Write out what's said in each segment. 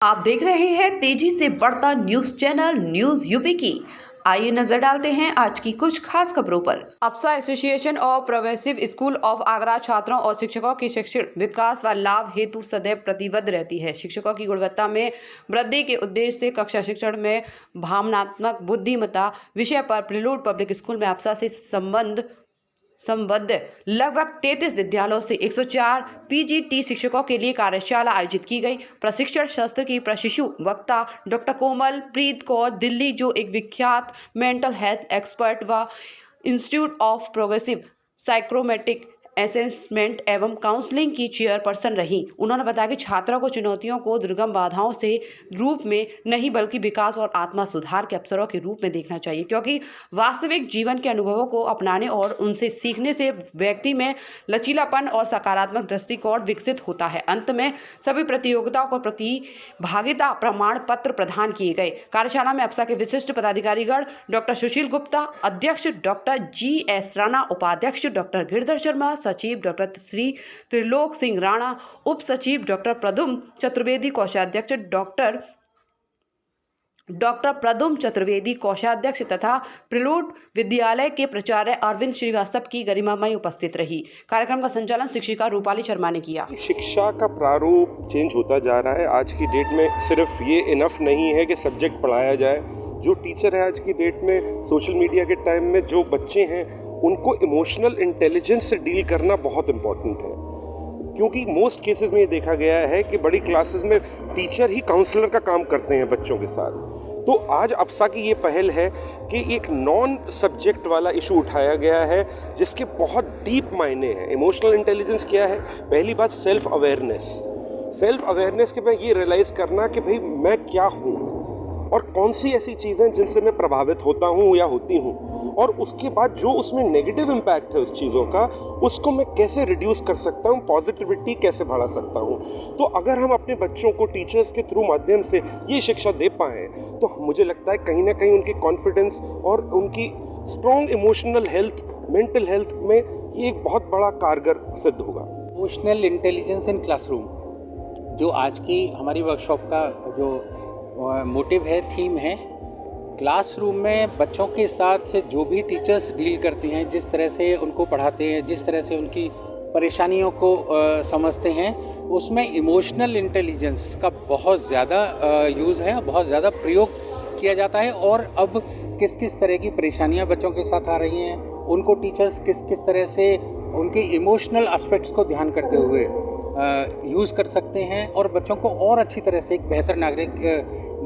आप देख रहे हैं तेजी से बढ़ता न्यूज चैनल न्यूज यूपी की। आइए नजर डालते हैं आज की कुछ खास खबरों पर। APSA association of progressive school of Agra छात्रों और शिक्षकों के शैक्षणिक विकास व लाभ हेतु सदैव प्रतिबद्ध रहती है। शिक्षकों की गुणवत्ता में वृद्धि के उद्देश्य से कक्षा शिक्षण में भावनात्मक बुद्धिमत्ता विषय पर प्रिलूड पब्लिक स्कूल में अप्सा से संबद्ध लगभग 33 विद्यालयों से 104 पीजीटी शिक्षकों के लिए कार्यशाला आयोजित की गई। प्रशिक्षण शास्त्र की प्रशिक्षु वक्ता डॉक्टर कोमल प्रीत कौर दिल्ली, जो एक विख्यात मेंटल हेल्थ एक्सपर्ट व institute of progressive psychometric assessment एवं काउंसलिंग की चेयरपर्सन रही। उन्होंने बताया कि छात्रों को चुनौतियों को दुर्गम बाधाओं से रूप में नहीं बल्कि विकास और आत्मा सुधार के अवसरों के रूप में देखना चाहिए, क्योंकि वास्तविक जीवन के अनुभवों को अपनाने और उनसे सीखने से व्यक्ति में लचीलापन और सकारात्मक दृष्टिकोण विकसित होता है। अंत में सभी प्रतियोगिताओं को प्रतिभागिता प्रमाण पत्र प्रदान किए गए। कार्यशाला में अप्सा के विशिष्ट पदाधिकारीगण डॉक्टर सुशील गुप्ता, अध्यक्ष डॉक्टर GS राणा, उपाध्यक्ष डॉक्टर गिरधर शर्मा, सचिव डॉक्टर श्री त्रिलोक सिंह राणा, उप सचिव डॉक्टर प्रदुम चतुर्वेदी, कोषाध्यक्ष डॉक्टर प्रदुम चतुर्वेदी कोषाध्यक्ष तथा प्रिलूड विद्यालय के प्राचार्य अरविंद श्रीवास्तव की गरिमामय उपस्थित रही। कार्यक्रम का संचालन शिक्षिका रूपाली शर्मा ने किया। शिक्षा का प्रारूप चेंज होता जा रहा है। आज की डेट में सिर्फ ये इनफ नहीं है कि सब्जेक्ट पढ़ाया जाए। जो टीचर है आज की डेट में, सोशल मीडिया के टाइम में जो बच्चे हैं उनको इमोशनल इंटेलिजेंस से डील करना बहुत इम्पोर्टेंट है, क्योंकि मोस्ट केसेस में ये देखा गया है कि बड़ी क्लासेस में टीचर ही काउंसलर का काम करते हैं बच्चों के साथ। तो आज अप्सा की ये पहल है कि एक नॉन सब्जेक्ट वाला इशू उठाया गया है जिसके बहुत डीप मायने हैं। इमोशनल इंटेलिजेंस क्या है? पहली बात सेल्फ अवेयरनेस के मैं ये रियलाइज़ करना कि भाई मैं क्या हूँ और कौन सी ऐसी चीज़ें जिनसे मैं प्रभावित होता हूँ या होती हूँ, और उसके बाद जो उसमें नेगेटिव इम्पैक्ट है उस चीज़ों का, उसको मैं कैसे रिड्यूस कर सकता हूँ, पॉजिटिविटी कैसे बढ़ा सकता हूँ। तो अगर हम अपने बच्चों को टीचर्स के थ्रू माध्यम से ये शिक्षा दे पाएँ तो मुझे लगता है कहीं ना कहीं उनकी कॉन्फिडेंस और उनकी strong emotional health, mental health में ये एक बहुत बड़ा कारगर सिद्ध होगा। इमोशनल इंटेलिजेंस इन क्लासरूम, जो आज की हमारी वर्कशॉप का जो मोटिव है, थीम है, क्लासरूम में बच्चों के साथ जो भी टीचर्स डील करते हैं, जिस तरह से उनको पढ़ाते हैं, जिस तरह से उनकी परेशानियों को समझते हैं, उसमें इमोशनल इंटेलिजेंस का बहुत ज़्यादा यूज़ है, बहुत ज़्यादा प्रयोग किया जाता है। और अब किस किस तरह की परेशानियां बच्चों के साथ आ रही हैं, उनको टीचर्स किस किस तरह से उनके इमोशनल एस्पेक्ट्स को ध्यान करते हुए यूज़ कर सकते हैं और बच्चों को और अच्छी तरह से एक बेहतर नागरिक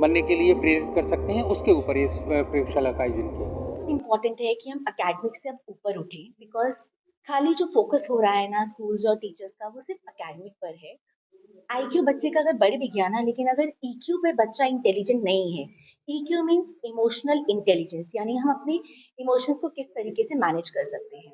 बनने के लिए प्रेरित कर सकते हैं, उसके ऊपर इस प्रयोगशाला का आयोजन किया। इम्पोर्टेंट है कि हम एकेडमिक से अब ऊपर उठें, बिकॉज खाली जो फोकस हो रहा है ना स्कूल्स और टीचर्स का, वो सिर्फ एकेडमिक पर है। आईक्यू बच्चे का अगर बढ़ भी गया ना, लेकिन अगर ईक्यू पे बच्चा इंटेलिजेंट नहीं है, ईक्यू मीन्स इमोशनल इंटेलिजेंस, यानी हम अपने इमोशंस को किस तरीके से मैनेज कर सकते हैं।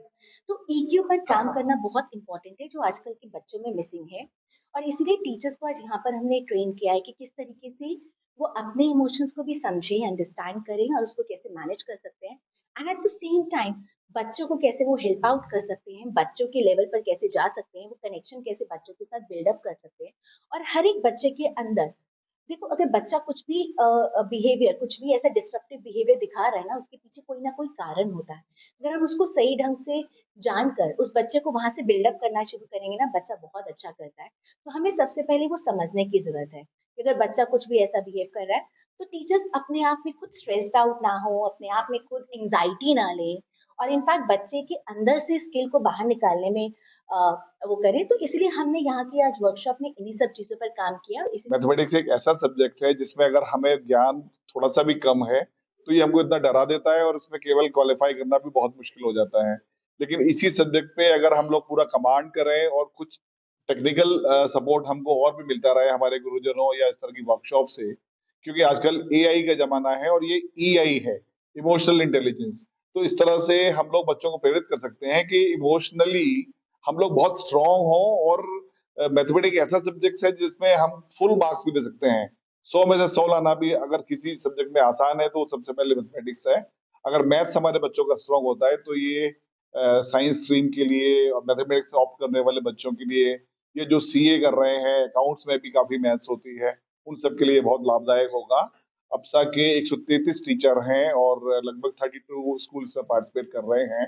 तो ईक्यू पर काम करना बहुत इंपॉर्टेंट है, जो आजकल के बच्चों में मिसिंग है। और इसलिए टीचर्स को आज यहाँ पर हमने ट्रेन किया है कि किस तरीके से वो अपने इमोशंस को भी समझें, अंडरस्टैंड करें और उसको कैसे मैनेज कर सकते हैं। And at the same time बच्चों को कैसे वो हेल्प आउट कर सकते हैं, बच्चों के लेवल पर कैसे जा सकते हैं, वो कनेक्शन कैसे बच्चों के साथ बिल्डअप कर सकते हैं। और हर एक बच्चे के अंदर देखो, अगर बच्चा कुछ भी बिहेवियर, कुछ भी ऐसा डिस्ट्रक्टिव बिहेवियर दिखा रहा है ना, उसके पीछे कोई ना कोई कारण होता है। अगर हम उसको सही ढंग से जानकर उस बच्चे को वहां से बिल्डअप करना शुरू करेंगे ना, बच्चा बहुत अच्छा करता है। तो हमें सबसे पहले वो समझने की जरूरत है कि अगर बच्चा कुछ भी ऐसा बिहेव कर रहा है, तो टीचर्स अपने आप में खुद स्ट्रेस्ड आउट ना हो, अपने आप में खुद एंजाइटी ना ले, और इनफैक्ट बच्चे के अंदर से स्किल को बाहर निकालने में वो करें। तो इसलिए हमने यहाँ की आज वर्कशॉप में इन्हीं सब चीजों पर काम किया। मैथमेटिक्स एक ऐसा सब्जेक्ट है जिसमें अगर हमें ज्ञान थोड़ा सा भी कम है तो ये हमको इतना डरा देता है और उसमें केवल क्वालिफाई करना भी बहुत मुश्किल हो जाता है। लेकिन इसी सब्जेक्ट पे अगर हम लोग पूरा कमांड करें और कुछ टेक्निकल सपोर्ट हमको और भी मिलता रहे हमारे गुरुजनों या इस तरह की वर्कशॉप से, क्योंकि आजकल AI का जमाना है और ये EI है, इमोशनल इंटेलिजेंस। तो इस तरह से हम लोग बच्चों को प्रेरित कर सकते हैं कि इमोशनली हम लोग बहुत स्ट्रांग हों। और मैथमेटिक्स ऐसा सब्जेक्ट है जिसमें हम फुल मार्क्स भी दे सकते हैं। 100 में से 100 लाना भी अगर किसी सब्जेक्ट में आसान है तो सबसे पहले मैथमेटिक्स है। अगर मैथ्स हमारे बच्चों का स्ट्रांग होता है तो ये साइंस स्ट्रीम के लिए और मैथमेटिक्स ऑप्ट करने वाले बच्चों के लिए, ये जो CA कर रहे हैं, अकाउंट्स में भी काफी मैथ्स होती है, उन सब के लिए बहुत लाभदायक होगा। अप्सा के 133 टीचर हैं और लगभग 32 स्कूल इसमें पार्टिसिपेट कर रहे हैं।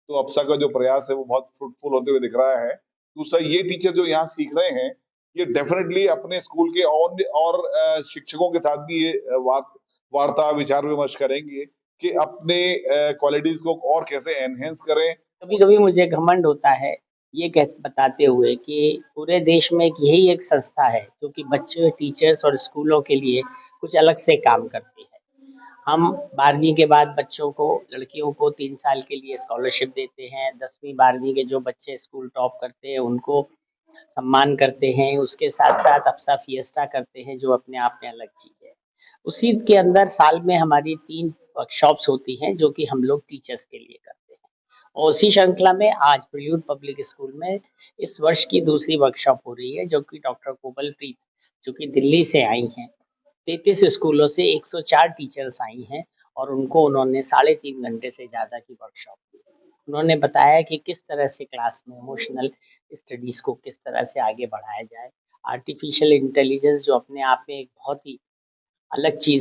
तो अप्सा का जो प्रयास है वो बहुत फ्रूटफुल होते हुए दिख रहा है। दूसरा, ये टीचर जो यहाँ सीख रहे हैं, ये डेफिनेटली अपने स्कूल के और शिक्षकों के साथ भी ये वार्ता विचार विमर्श करेंगे कि अपने क्वालिटीज को और कैसे एनहेंस करें। कभी-कभी मुझे घमंड होता है ये बताते हुए कि पूरे देश में यही एक संस्था है जो कि बच्चे, टीचर्स और स्कूलों के लिए कुछ अलग से काम करती है। हम 12वीं के बाद बच्चों को, लड़कियों को 3 साल के लिए स्कॉलरशिप देते हैं। 10वीं 12वीं के जो बच्चे स्कूल टॉप करते हैं उनको सम्मान करते हैं। उसके साथ-साथ अप्सा फिएस्टा करते हैं जो अपने आप में अलग चीज़ है। उसी के अंदर साल में हमारी 3 वर्कशॉप्स होती हैं जो कि हम लोग टीचर्स के लिए करते हैं। और उसी श्रृंखला में आज प्रियूड पब्लिक स्कूल में इस वर्ष की दूसरी वर्कशॉप हो रही है जो कि डॉक्टर कोमलप्रीत जो कि दिल्ली से आई हैं। 33 स्कूलों से 104 टीचर्स आई हैं और उन्होंने 3.5 घंटे से ज़्यादा की वर्कशॉप दी। उन्होंने बताया कि किस तरह से क्लास में इमोशनल स्टडीज़ को किस तरह से आगे बढ़ाया जाए। आर्टिफिशियल इंटेलिजेंस जो अपने आप में एक बहुत ही अलग चीज़